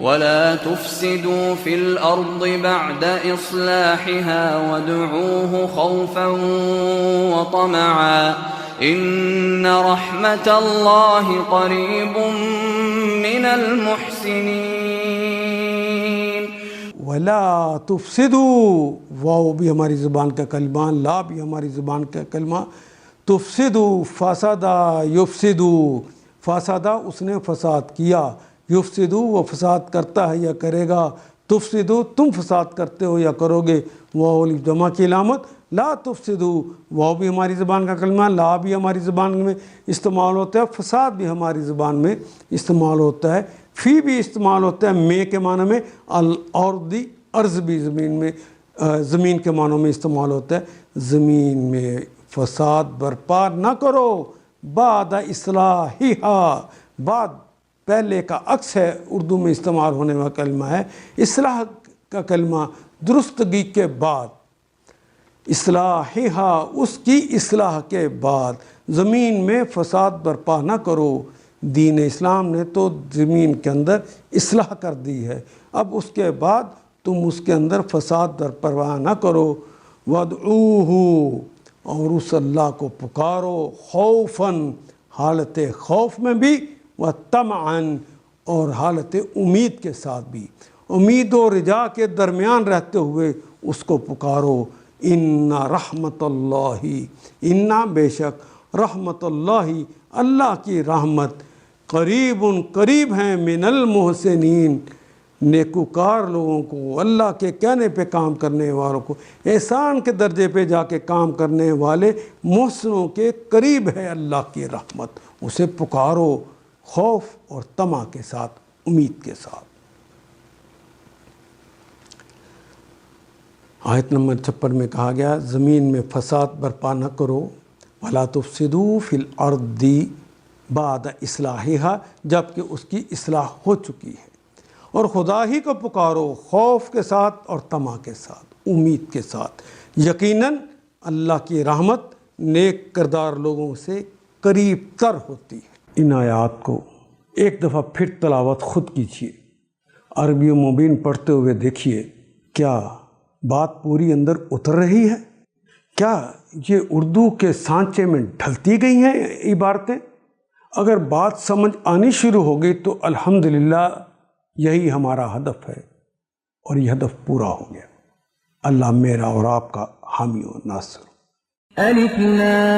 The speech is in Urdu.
ولا تفسدوا في الأرض بعد إصلاحها وادعوه خوفا وطمعا إن رحمة الله قريب من المحسنين. ولا تفسدوا، واو بھی ہماری زبان کا کلمہ، لا بھی ہماری زبان کا کلمہ. تفسدوا فسدا یفسدو، فسدا اس نے فساد کیا، یفسدو وہ فساد کرتا ہے یا کرے گا، تفسدو تم فساد کرتے ہو یا کرو گے، واو جمع کی علامت. لا تفسدو، واو بھی ہماری زبان کا کلمہ، لا بھی ہماری زبان میں استعمال ہوتا ہے، فساد بھی ہماری زبان میں استعمال ہوتا ہے، فی بھی استعمال ہوتا ہے میں کے معنی میں، الارضی ارض بھی زمین کے معنوں میں استعمال ہوتا ہے. زمین میں فساد برپا نہ کرو، بعد اصلاحہا، بعد پہلے کا عکس ہے، اردو میں استعمال ہونے والا کلمہ ہے. اصلاح کا کلمہ درستگی کے بعد، اصلاحہا اس کی اصلاح کے بعد، زمین میں فساد برپا نہ کرو. دین اسلام نے تو زمین کے اندر اصلاح کر دی ہے، اب اس کے بعد تم اس کے اندر فساد برپا نہ کرو. وَادْعُوهُ، اور اس اللہ کو پکارو، خوفاً حالت خوف میں بھی، وَطَمْعًا اور حالت امید کے ساتھ بھی، امید و رجا کے درمیان رہتے ہوئے اس کو پکارو. اِنَّ رحمت اللہ، اِنَّ بے شک، رحمت اللہ اللہ کی رحمت، قریب قریب ہیں، من المحسنین نیکوکار لوگوں کو، اللہ کے کہنے پہ کام کرنے والوں کو، احسان کے درجے پہ جا کے کام کرنے والے محسنوں کے قریب ہے اللہ کی رحمت. اسے پکارو خوف اور طمع کے ساتھ، امید کے ساتھ. آیت نمبر 56 میں کہا گیا زمین میں فساد برپا نہ کرو، وَلَا تُفْسِدُوا فِي الْأَرْضِ بَعْدَ إِصْلَاحِهَا، جبکہ اس کی اصلاح ہو چکی ہے. اور خدا ہی کو پکارو خوف کے ساتھ اور طمع کے ساتھ، امید کے ساتھ. یقیناً اللہ کی رحمت نیک کردار لوگوں سے قریب تر ہوتی ہے. ان آیات کو ایک دفعہ پھر تلاوت خود کیجیے، عربی مبین پڑھتے ہوئے دیکھیے کیا بات پوری اندر اتر رہی ہے، کیا یہ اردو کے سانچے میں ڈھلتی گئی ہیں عبارتیں. اگر بات سمجھ آنی شروع ہو گئی تو الحمدللہ یہی ہمارا ہدف ہے، اور یہ ہدف پورا ہو گیا. اللہ میرا اور آپ کا حامی و ناصر. الف لام